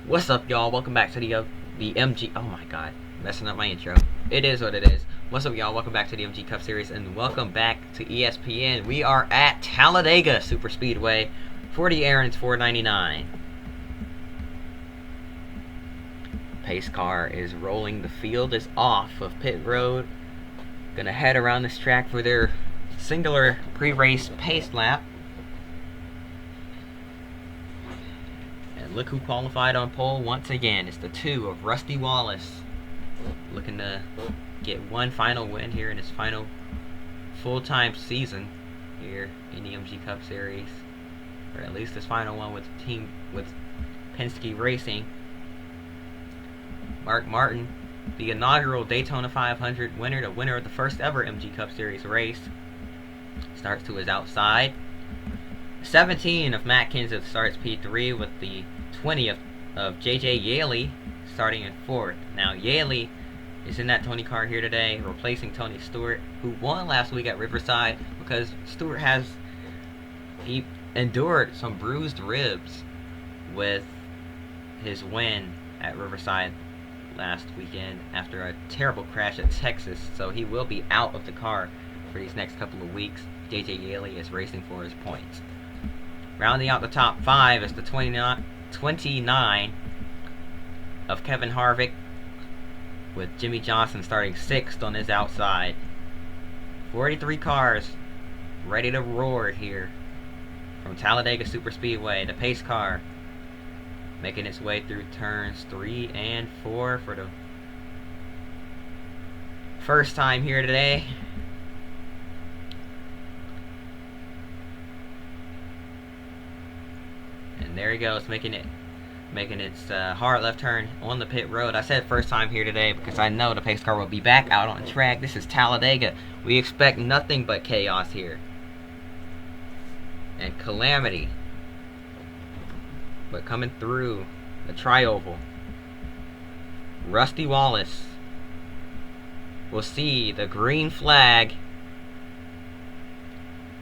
What's up, y'all? Welcome back to the MG. Oh my God, messing up my intro. It is what it is. What's up, y'all? Welcome back to the MG Cup Series, and welcome back to ESPN. We are at Talladega Super Speedway for the Aaron's 499. Pace car is rolling. The field is off of pit road. Gonna head around this track for their singular pre-race pace lap. And look who qualified on pole once again. It's the 2 of Rusty Wallace, looking to get one final win here in his final full-time season here in the MG Cup Series, or at least his final one with Penske Racing. Mark Martin, the inaugural Daytona 500 winner, the winner of the first ever MG Cup Series race, starts to his outside. 17 of Matt Kenseth starts P3, with the 20 of J.J. Yaley starting in 4th. Now Yaley is in that Tony car here today, replacing Tony Stewart, who won last week at Riverside, because Stewart he endured some bruised ribs with his win at Riverside last weekend after a terrible crash at Texas, so he will be out of the car for these next couple of weeks. J.J. Yaley is racing for his points. Rounding out the top 5 is the 29 of Kevin Harvick, with Jimmy Johnson starting 6th on his outside. 43 cars ready to roar here from Talladega Superspeedway. The pace car making its way through turns 3 and 4 for the first time here today. And there he goes, making its hard left turn on the pit road. I said first time here today because I know the pace car will be back out on track. This is Talladega. We expect nothing but chaos here and calamity. But coming through the tri-oval, Rusty Wallace will see the green flag,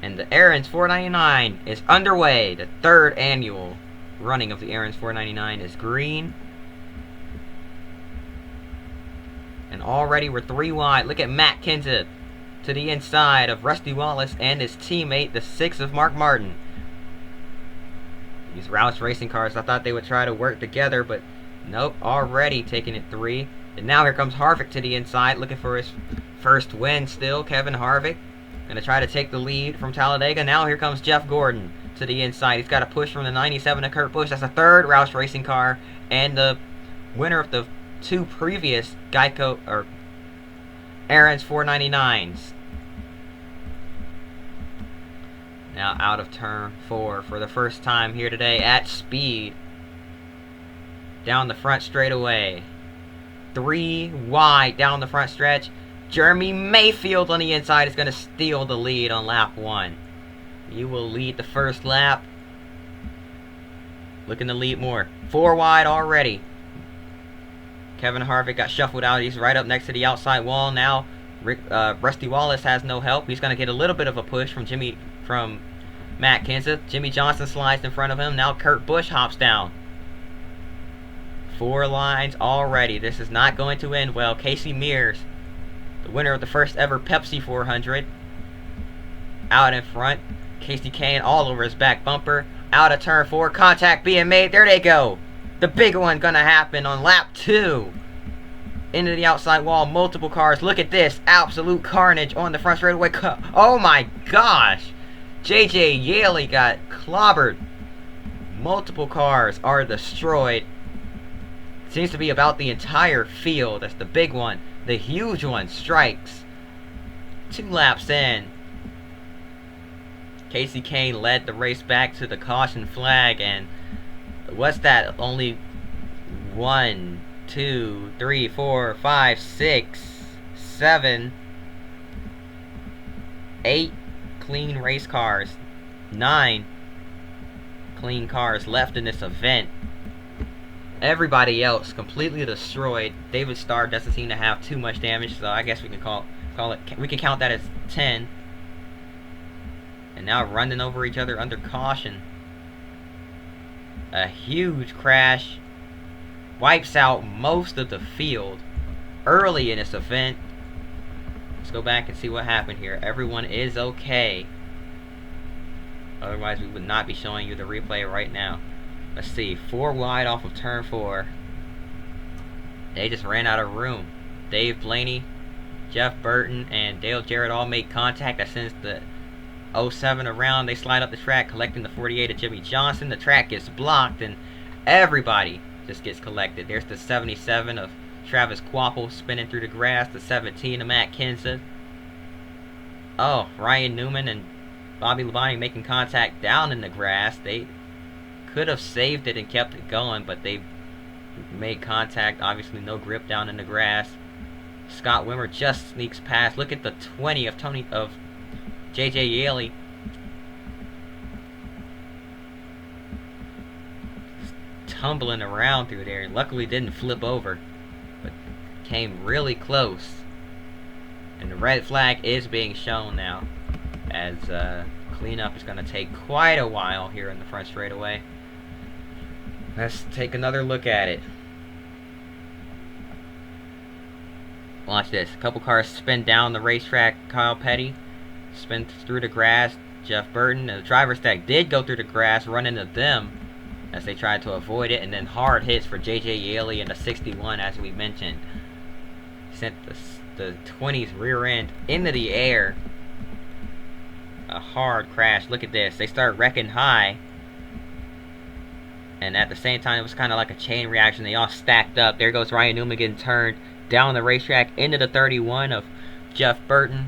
and the Aaron's 499 is underway. The 3rd annual running of the Aaron's 499 is green. And already we're 3 wide. Look at Matt Kenseth to the inside of Rusty Wallace and his teammate, the 6 of Mark Martin. These Roush racing cars, I thought they would try to work together, but nope, already taking it 3. And now here comes Harvick to the inside, looking for his first win still. Kevin Harvick gonna try to take the lead from Talladega. Now here comes Jeff Gordon to the inside. He's got a push from the 97 of Kurt Busch. That's the 3rd Roush racing car, and the winner of the 2 previous Aaron's 499s. Now out of turn 4 for the first time here today at speed. Down the front straightaway. 3 wide down the front stretch. Jeremy Mayfield on the inside is going to steal the lead on lap 1. You will lead the first lap. Looking to lead more. 4 wide already. Kevin Harvick got shuffled out. He's right up next to the outside wall now. Rusty Wallace has no help. He's going to get a little bit of a push from Matt Kenseth. Jimmy Johnson slides in front of him. Now Kurt Busch hops down. 4 lines already. This is not going to end well. Casey Mears, the winner of the first ever Pepsi 400, out in front. Casey Kane all over his back bumper. Out of turn 4. Contact being made. There they go. The big one gonna happen on lap 2. Into the outside wall. Multiple cars. Look at this. Absolute carnage on the front straightaway. Oh my gosh. J.J. Yaley got clobbered. Multiple cars are destroyed. Seems to be about the entire field. That's the big one. The huge one strikes. 2 laps in. Casey Kane led the race back to the caution flag, and what's that? Only 1, 2, 3, 4, 5, 6, 7, 8 clean race cars. 9 clean cars left in this event. Everybody else completely destroyed. David Starr doesn't seem to have too much damage, so I guess we can call it. We can count that as 10. And now running over each other under caution. A huge crash wipes out most of the field early in this event. Let's go back and see what happened here. Everyone is okay. Otherwise, we would not be showing you the replay right now. Let's see. 4 wide off of turn 4. They just ran out of room. Dave Blaney, Jeff Burton, and Dale Jarrett all make contact. That sends the 07 around. They slide up the track, collecting the 48 of Jimmy Johnson. The track gets blocked, and everybody just gets collected. There's the 77 of Travis Quapple spinning through the grass. The 17 of Matt Kenseth. Oh, Ryan Newman and Bobby Labonte making contact down in the grass. They could have saved it and kept it going, but they made contact. Obviously, no grip down in the grass. Scott Wimmer just sneaks past. Look at the 20 of JJ Yeley. Tumbling around through there. Luckily didn't flip over, but came really close. And the red flag is being shown now, as cleanup is going to take quite a while here in the front straightaway. Let's take another look at it. Watch this. A couple cars spin down the racetrack. Kyle Petty spins through the grass. Jeff Burton and the driver's stack did go through the grass, run into them as they tried to avoid it, and then hard hits for JJ Yeley in the 61, as we mentioned. Sent the 20's rear end into the air. A hard crash. Look at this. They start wrecking high, and at the same time it was kind of like a chain reaction. They all stacked up. There goes Ryan Newman getting turned down the racetrack into the 31 of Jeff Burton.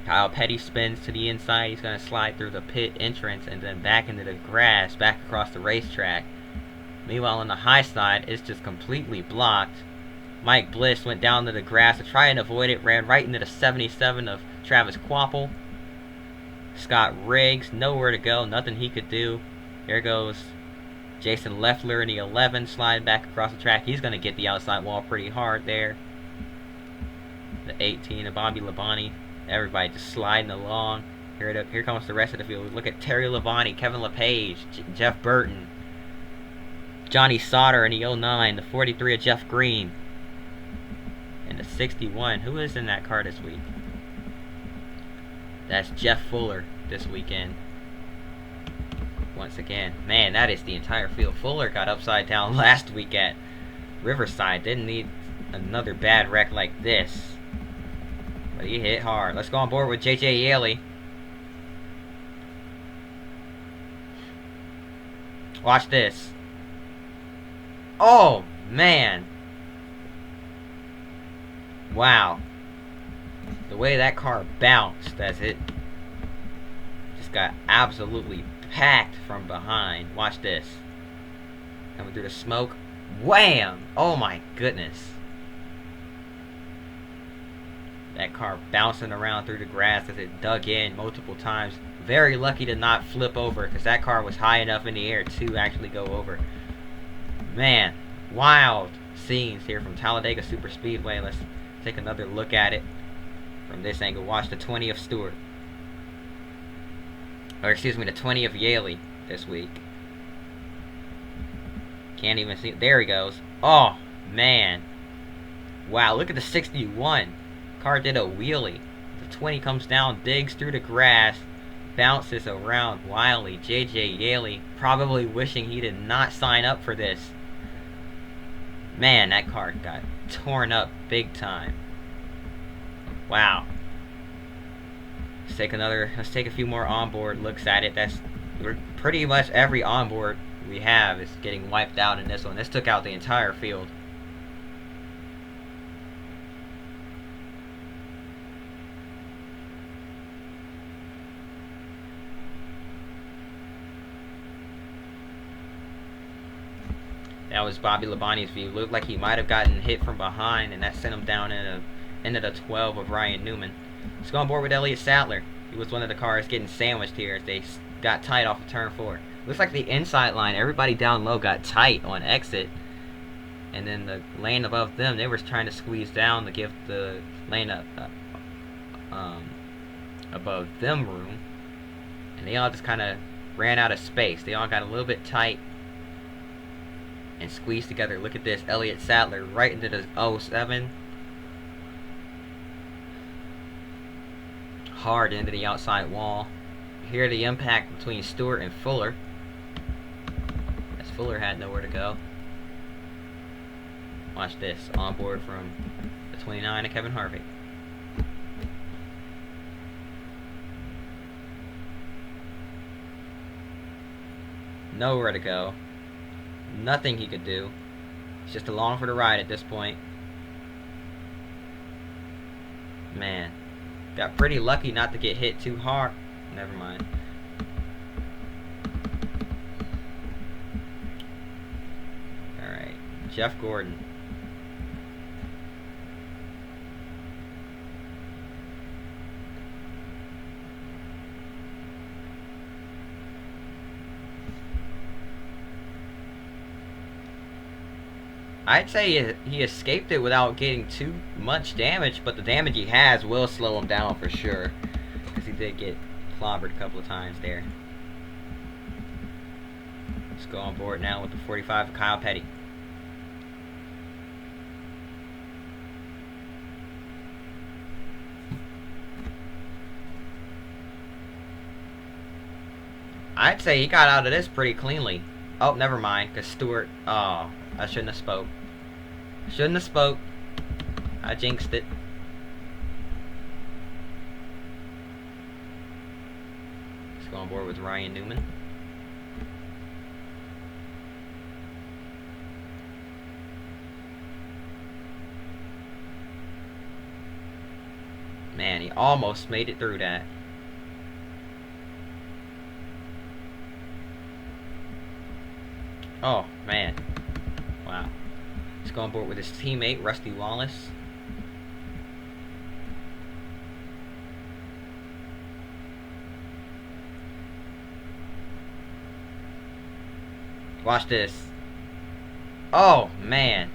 Kyle Petty spins to the inside. He's going to slide through the pit entrance and then back into the grass, back across the racetrack. Meanwhile, on the high side, it's just completely blocked. Mike Bliss went down to the grass to try and avoid it, ran right into the 77 of Travis Quapple. Scott Riggs, nowhere to go, nothing he could do. There goes Jason Leffler in the 11, sliding back across the track. He's going to get the outside wall pretty hard there. The 18 of Bobby Labonte. Everybody just sliding along. Here comes the rest of the field. Look at Terry Labonte, Kevin LePage, Jeff Burton, Johnny Sauter in the 09, the 43 of Jeff Green, and the 61. Who is in that car this week? That's Jeff Fuller this weekend. Once again, man, that is the entire field. Fuller got upside down last week at Riverside. Didn't need another bad wreck like this, but he hit hard. Let's go on board with JJ Yeley. Watch this. Oh, man. Wow. The way that car bounced as it just got absolutely packed from behind. Watch this. Coming through the smoke. Wham! Oh my goodness. That car bouncing around through the grass as it dug in multiple times. Very lucky to not flip over, because that car was high enough in the air to actually go over. Man, wild scenes here from Talladega Superspeedway. Let's take another look at it from this angle. Watch the 20 of Stewart. Or excuse me, the 20 of Yeley this week. Can't even see. There he goes. Oh, man. Wow, look at the 61. Car did a wheelie. The 20 comes down, digs through the grass, bounces around wildly. JJ Yeley probably wishing he did not sign up for this. Man, that car got torn up big time. Wow. Let's take a few more onboard looks at it. That's pretty much every onboard we have is getting wiped out in this one. This took out the entire field. That was Bobby Labonte's view. Looked like he might have gotten hit from behind, and that sent him down into the 12 of Ryan Newman. Let's go on board with Elliott Sattler. He was one of the cars getting sandwiched here as they got tight off of turn 4. Looks like the inside line, everybody down low got tight on exit, and then the lane above them, they were trying to squeeze down to give the lane above them room, and they all just kind of ran out of space. They all got a little bit tight. and squeeze together. Look at this. Elliott Sadler right into the 07. Hard into the outside wall. Here the impact between Stewart and Fuller, as Fuller had nowhere to go. Watch this. On board from the 29 of Kevin Harvick. Nowhere to go. Nothing he could do. It's just along for the ride at this point. Man. Got pretty lucky not to get hit too hard. Never mind. Alright. Jeff Gordon. I'd say he escaped it without getting too much damage, but the damage he has will slow him down for sure, because he did get clobbered a couple of times there. Let's go on board now with the 45 of Kyle Petty. I'd say he got out of this pretty cleanly. Oh, never mind, because Stewart... Oh, I shouldn't have spoke. Shouldn't have spoke. I jinxed it. Let's go on board with Ryan Newman. Man, he almost made it through that. Oh, man. Wow. Let's go on board with his teammate, Rusty Wallace. Watch this. Oh, man.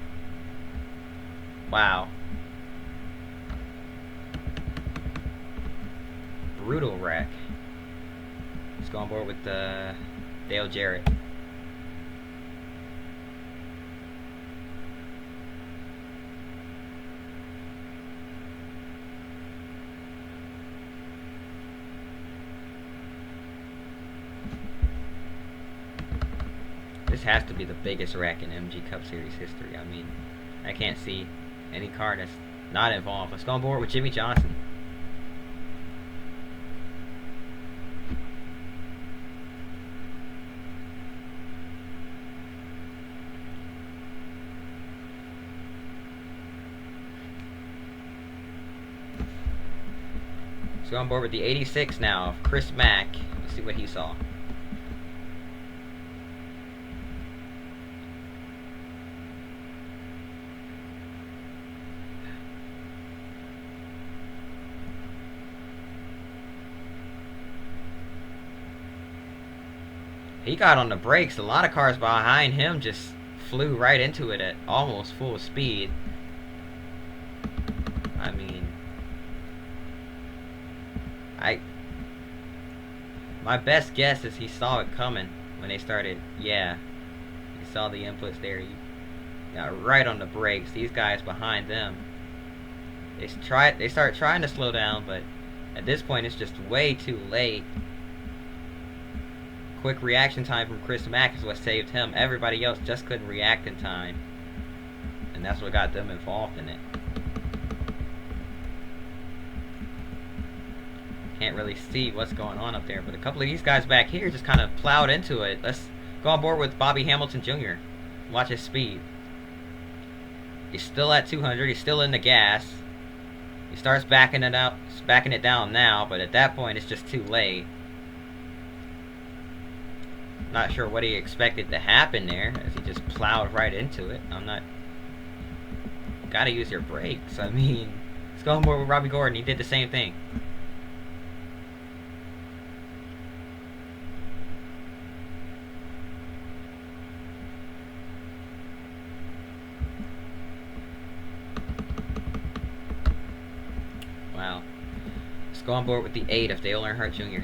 Wow. Brutal wreck. Let's go on board with Dale Jarrett. This has to be the biggest wreck in MG Cup Series history. I mean, I can't see any car that's not involved. Let's go on board with Jimmy Johnson. Let's go on board with the 86 now of Chris Mack. Let's see what he saw. He got on the brakes. A lot of cars behind him just flew right into it at almost full speed. I mean, my best guess is he saw it coming when they started. Yeah, he saw the inputs there. He got right on the brakes. These guys behind them, they start trying to slow down, but at this point it's just way too late. Quick reaction time from Chris Mack is what saved him. Everybody else just couldn't react in time, and that's what got them involved in it. Can't really see what's going on up there, but a couple of these guys back here just kind of plowed into it. Let's go on board with Bobby Hamilton Jr. Watch his speed. He's still at 200. He's still in the gas. He starts backing it down now, but at that point it's just too late. Not sure what he expected to happen there, as he just plowed right into it. Gotta use your brakes. I mean, let's go on board with Robbie Gordon. He did the same thing. Wow. Let's go on board with the 8 of Dale Earnhardt Jr.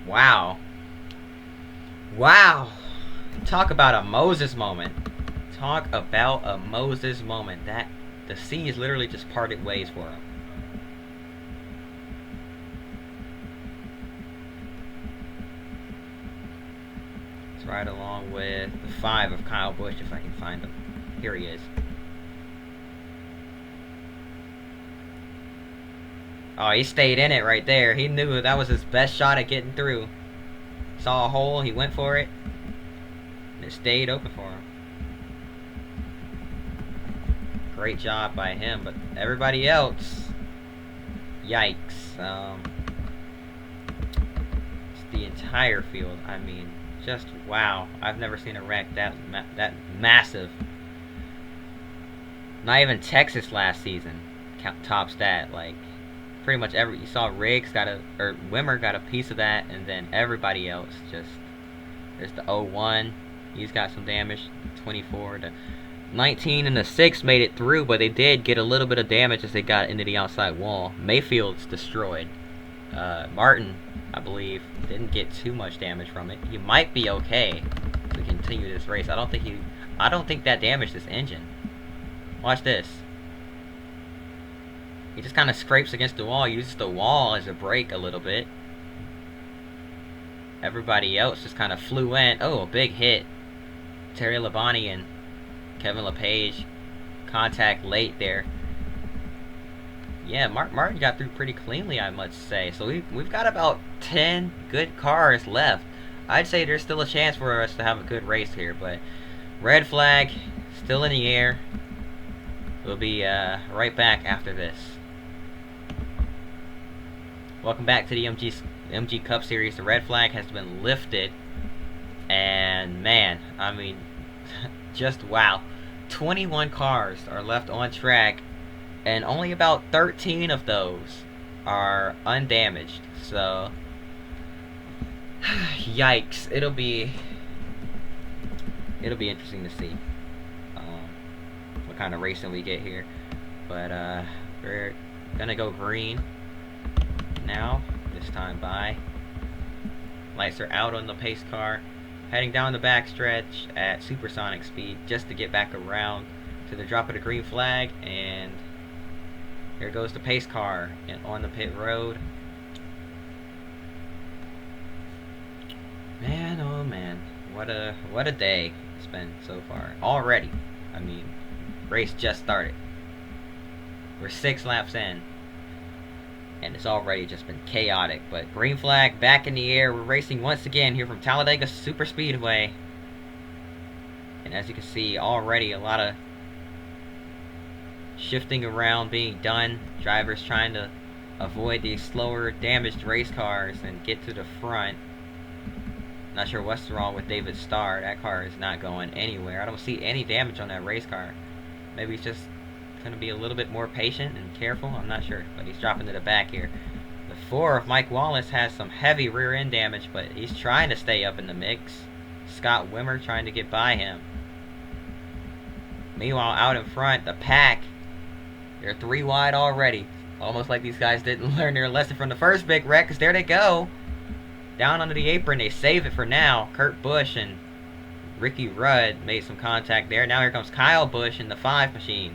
Wow. Wow. Talk about a Moses moment. Talk about a Moses moment. That the seas literally just parted ways for him. It's right along with the 5 of Kyle Busch, if I can find him. Here he is. Oh, he stayed in it right there. He knew that was his best shot at getting through. Saw a hole, he went for it. And it stayed open for him. Great job by him, but everybody else, yikes. It's the entire field. I mean, just wow. I've never seen a wreck that massive. Not even Texas last season tops that. Like, pretty much you saw Riggs or Wimmer got a piece of that, and then everybody else just, there's the 01, he's got some damage, 24, the 19 and the 6 made it through, but they did get a little bit of damage as they got into the outside wall. Mayfield's destroyed. Martin, I believe, didn't get too much damage from it. He might be okay to continue this race. I don't think that damaged this engine. Watch this. He just kind of scrapes against the wall, uses the wall as a brake a little bit. Everybody else just kind of flew in. Oh, a big hit. Terry Labonte and Kevin LePage. Contact late there. Yeah, Martin got through pretty cleanly, I must say. So we've got about 10 good cars left. I'd say there's still a chance for us to have a good race here, but red flag still in the air. We'll be right back after this. Welcome back to the MG Cup Series. The red flag has been lifted, and man, I mean, just wow. 21 cars are left on track, and only about 13 of those are undamaged. So, yikes! It'll be interesting to see what kind of racing we get here. But we're gonna go green now, this time by. Lights are out on the pace car, heading down the backstretch at supersonic speed just to get back around to the drop of the green flag, and here goes the pace car on the pit road. Man, oh man, what a day it's been so far already. I mean, race just started. We're 6 laps in, and it's already just been chaotic. But green flag back in the air. We're racing once again here from Talladega Super Speedway. And as you can see, already a lot of shifting around being done. Drivers trying to avoid these slower, damaged race cars and get to the front. Not sure what's wrong with David Starr. That car is not going anywhere. I don't see any damage on that race car. Maybe he's just going to be a little bit more patient and careful. I'm not sure, but he's dropping to the back here. The 4 of Mike Wallace has some heavy rear end damage, but he's trying to stay up in the mix. Scott Wimmer trying to get by him. Meanwhile, out in front, the pack, they're 3 wide already. Almost like these guys didn't learn their lesson from the first big wreck, because there they go. Down under the apron, they save it for now. Kurt Busch and Ricky Rudd made some contact there. Now here comes Kyle Busch in the 5 machine.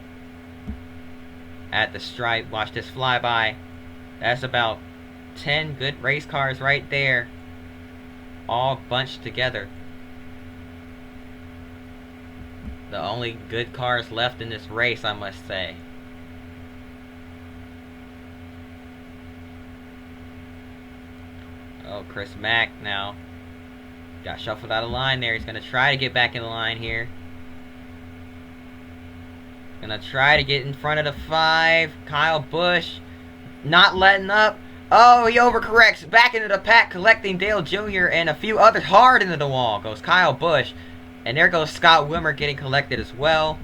At the stripe, watch this flyby. That's about 10 good race cars right there, all bunched together. The only good cars left in this race, I must say. Oh, Chris Mack now got shuffled out of line there. He's going to try to get back in the line here. Gonna try to get in front of the 5. Kyle Busch not letting up. Oh, he overcorrects back into the pack, collecting Dale Jr. and a few others. Hard into the wall goes Kyle Busch, and there goes Scott Wimmer getting collected as well.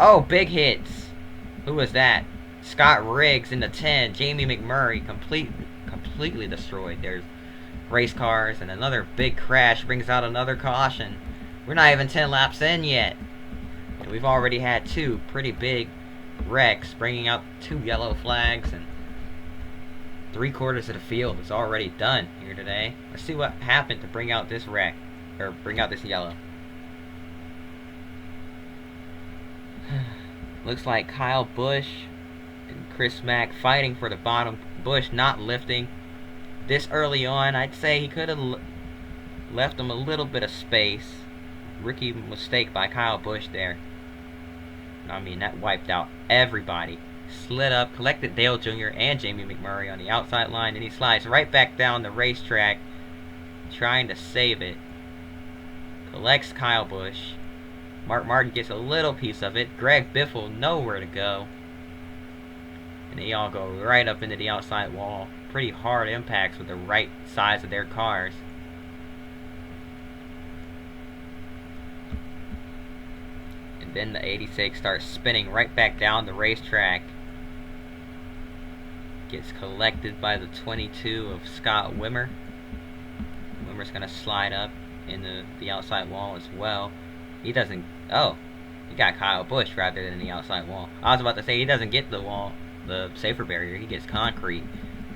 Oh, big hits. Who was that? Scott Riggs in the 10. Jamie McMurray completely destroyed. There's race cars, and another big crash brings out another caution. We're not even 10 laps in yet. We've already had 2 pretty big wrecks, bringing out 2 yellow flags, and 3/4 of the field is already done here today. Let's see what happened to bring out this wreck, or bring out this yellow. Looks like Kyle Busch and Chris Mack fighting for the bottom. Busch not lifting. This early on, I'd say he could have left him a little bit of space. Rookie mistake by Kyle Busch there. I mean, that wiped out everybody. Slid up, collected Dale Jr. and Jamie McMurray on the outside line, and he slides right back down the racetrack, trying to save it. Collects Kyle Busch. Mark Martin gets a little piece of it. Greg Biffle nowhere to go. And they all go right up into the outside wall. Pretty hard impacts with the right size of their cars. And then the 86 starts spinning right back down the racetrack. Gets collected by the 22 of Scott Wimmer. Wimmer's going to slide up into the outside wall as well. He doesn't... Oh, he got Kyle Busch rather than the outside wall. I was about to say he doesn't get the wall, the safer barrier. He gets concrete.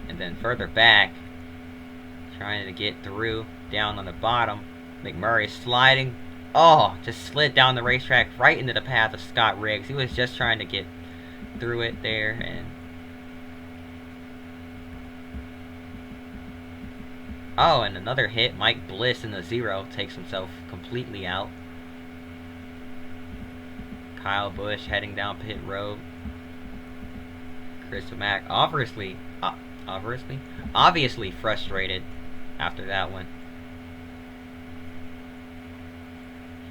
And then further back, trying to get through, down on the bottom. McMurray sliding. Oh, just slid down the racetrack right into the path of Scott Riggs. He was just trying to get through it there. And oh, and another hit. Mike Bliss in the 0 takes himself completely out. Kyle Busch heading down pit road. Chris Mack obviously frustrated after that one.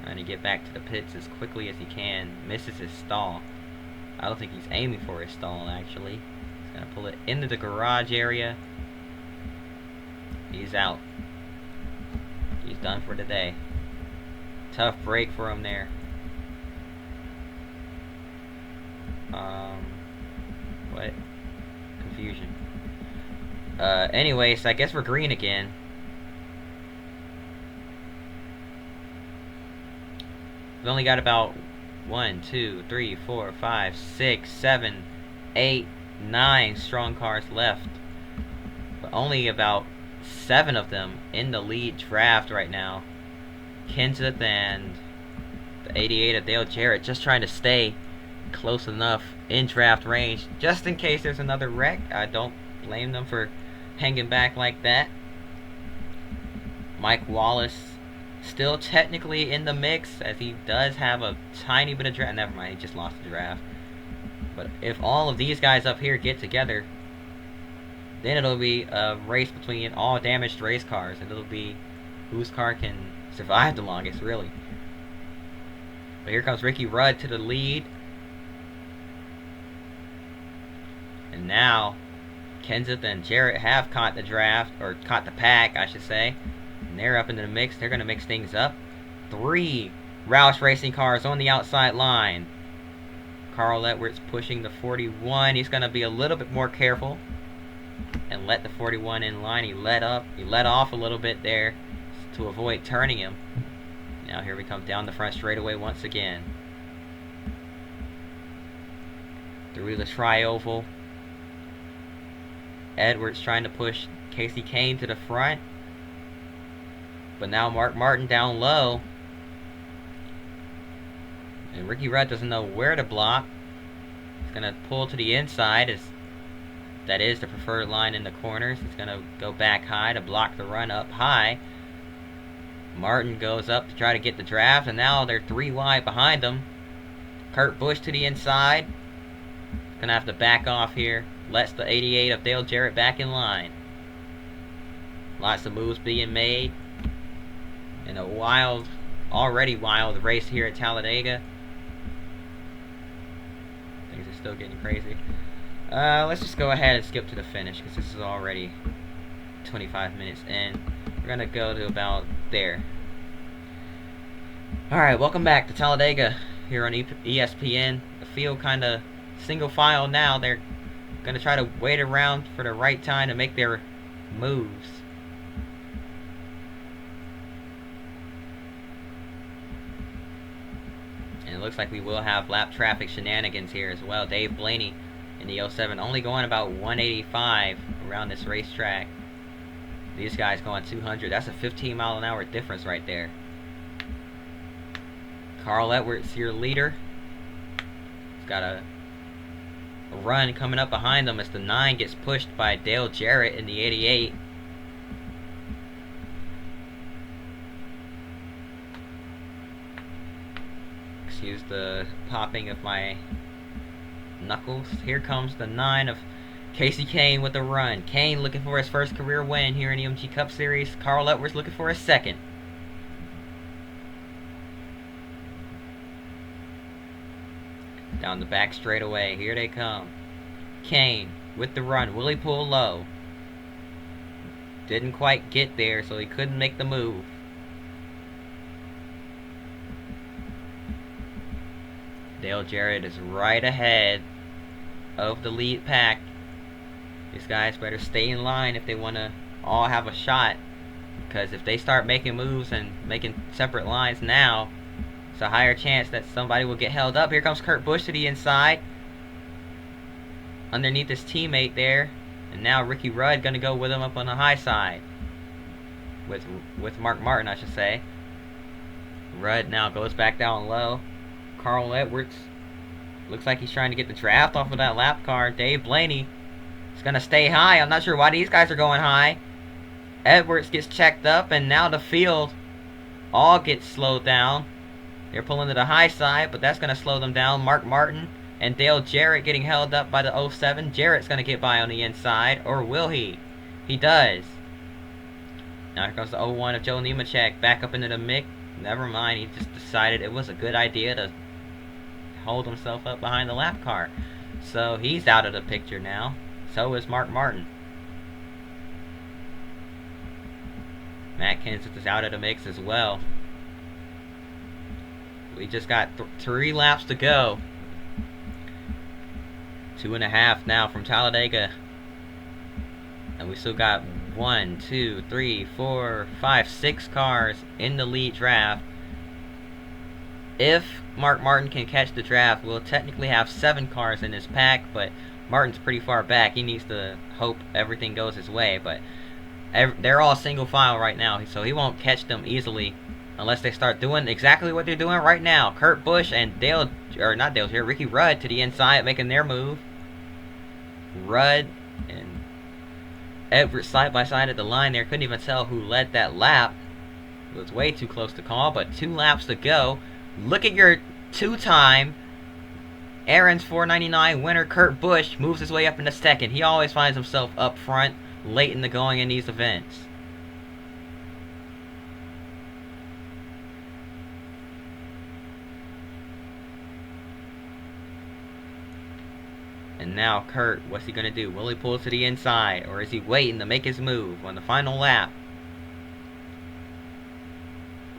Trying to get back to the pits as quickly as he can. Misses his stall. I don't think he's aiming for his stall, actually. He's going to pull it into the garage area. He's out. He's done for today. Tough break for him there. What? Confusion. Anyways, I guess we're green again. We've only got about 1, 2, 3, 4, 5, 6, 7, 8, 9 strong cars left. But only about 7 of them in the lead draft right now. Kenseth and the 88 of Dale Jarrett just trying to stay close enough in draft range just in case there's another wreck. I don't blame them for hanging back like that. Mike Wallace still technically in the mix, as he does have a tiny bit of draft. Never mind, he just lost the draft. But if all of these guys up here get together, then it'll be a race between all damaged race cars, and it'll be whose car can survive the longest, really. But here comes Ricky Rudd to the lead. And now, Kenseth and Jarrett have caught the draft, or caught the pack, I should say. And they're up into the mix. They're going to mix things up. 3 Roush Racing cars on the outside line. Carl Edwards pushing the 41. He's going to be a little bit more careful and let the 41 in line. He let off a little bit there to avoid turning him. Now here we come down the front straightaway once again. Through the tri-oval. Edwards trying to push Casey Kane to the front. But now Mark Martin down low. And Ricky Rudd doesn't know where to block. He's going to pull to the inside. That is the preferred line in the corners. He's going to go back high to block the run up high. Martin goes up to try to get the draft. And now they're 3 wide behind him. Kurt Busch to the inside. Going to have to back off here. Lets the 88 of Dale Jarrett back in line. Lots of moves being made. In a wild, already wild race here at Talladega. Things are still getting crazy. Let's just go ahead and skip to the finish, because this is already 25 minutes in. We're going to go to about there. Alright, welcome back to Talladega here on ESPN. The field kind of single file now. They're going to try to wait around for the right time to make their moves. And it looks like we will have lap traffic shenanigans here as well. Dave Blaney in the 07, only going about 185 around this racetrack. These guys going 200. That's a 15-mile-an-hour difference right there. Carl Edwards, your leader. He's got a run coming up behind him as the 9 gets pushed by Dale Jarrett in the 88. Excuse the popping of my knuckles. Here comes the 9 of Casey Kane with a run. Kane looking for his first career win here in the MG Cup Series. Carl Edwards looking for his second. Down the back straightaway. Here they come. Kane with the run. Will he pull low? Didn't quite get there, so he couldn't make the move. Dale Jarrett is right ahead of the lead pack. These guys better stay in line if they want to all have a shot, because if they start making moves and making separate lines now, it's a higher chance that somebody will get held up. Here comes Kurt Busch to the inside, underneath his teammate there, and now Ricky Rudd gonna go with him up on the high side, with Mark Martin, I should say. Rudd now goes back down low. Carl Edwards looks like he's trying to get the draft off of that lap car. Dave Blaney is going to stay high. I'm not sure why these guys are going high. Edwards gets checked up, and now the field all gets slowed down. They're pulling to the high side, but that's going to slow them down. Mark Martin and Dale Jarrett getting held up by the 07. Jarrett's going to get by on the inside, or will he? He does. Now here comes the 01 of Joe Nemechek back up into the mix. Never mind, he just decided it was a good idea to hold himself up behind the lap car. So he's out of the picture now. So is Mark Martin. Matt Kenseth is out of the mix as well. We just got 3 laps to go. 2.5 now from Talladega. And we still got 1, 2, 3, 4, 5, 6 cars in the lead draft. If Mark Martin can catch the draft, we'll technically have 7 cars in his pack, but Martin's pretty far back. He needs to hope everything goes his way, but they're all single file right now, so he won't catch them easily unless they start doing exactly what they're doing right now. Kurt Busch and Ricky Rudd to the inside making their move. Rudd and Edwards side by side at the line there. Couldn't even tell who led that lap. It was way too close to call, but 2 laps to go. Look at your 2-time Aaron's 499 winner, Kurt Busch, moves his way up into second. He always finds himself up front late in the going in these events. And now Kurt, what's he going to do? Will he pull to the inside, or is he waiting to make his move on the final lap?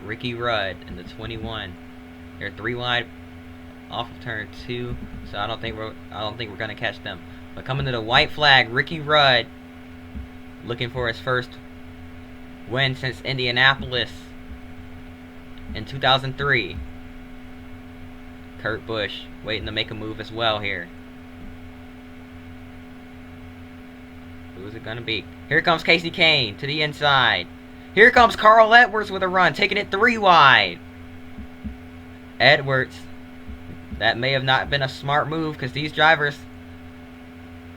Ricky Rudd in the 21. They're 3 wide off of turn 2, so I don't think we're going to catch them. But coming to the white flag, Ricky Rudd looking for his first win since Indianapolis in 2003. Kurt Busch waiting to make a move as well here. Who's it going to be? Here comes Casey Kane to the inside. Here comes Carl Edwards with a run, taking it 3 wide. Edwards, that may have not been a smart move because these drivers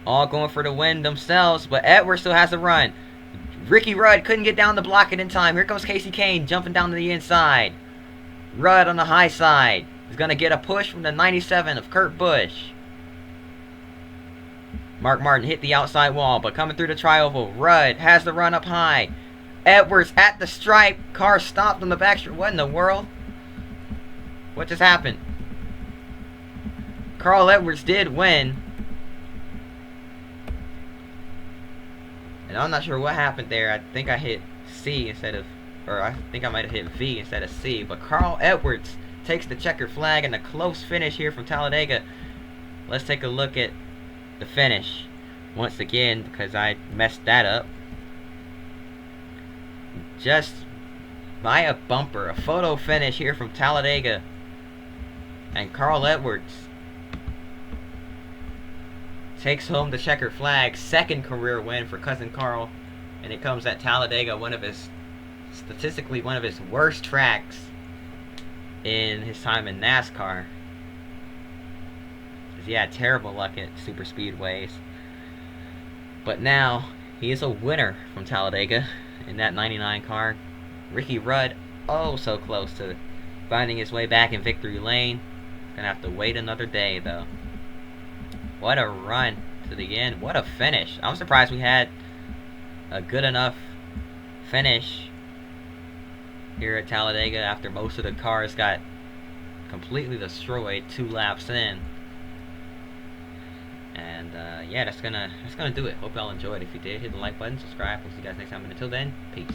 all going for the win themselves, but Edwards still has a run. Ricky Rudd couldn't get down to block it in time. Here comes Casey Kane jumping down to the inside. Rudd on the high side is going to get a push from the 97 of Kurt Busch. Mark Martin hit the outside wall, but coming through the tri-oval, Rudd has the run up high. Edwards at the stripe. Car stopped on the back straight. What in the world? What just happened? Carl Edwards did win. And I'm not sure what happened there. I think I hit C instead of, or I think I might have hit V instead of C. But Carl Edwards takes the checkered flag and a close finish here from Talladega. Let's take a look at the finish once again because I messed that up. Just by a bumper, a photo finish here from Talladega. And Carl Edwards takes home the checkered flag, second career win for Cousin Carl, and it comes at Talladega, statistically one of his worst tracks in his time in NASCAR. He had terrible luck at super speedways. But now, he is a winner from Talladega in that 99 car. Ricky Rudd, oh so close to finding his way back in victory lane. Gonna have to wait another day, though. What a run to the end. What a finish. I'm surprised we had a good enough finish here at Talladega after most of the cars got completely destroyed 2 laps in. And yeah, that's gonna do it. Hope y'all enjoyed. If you did, hit the like button, subscribe. We'll see you guys next time. And until then, peace.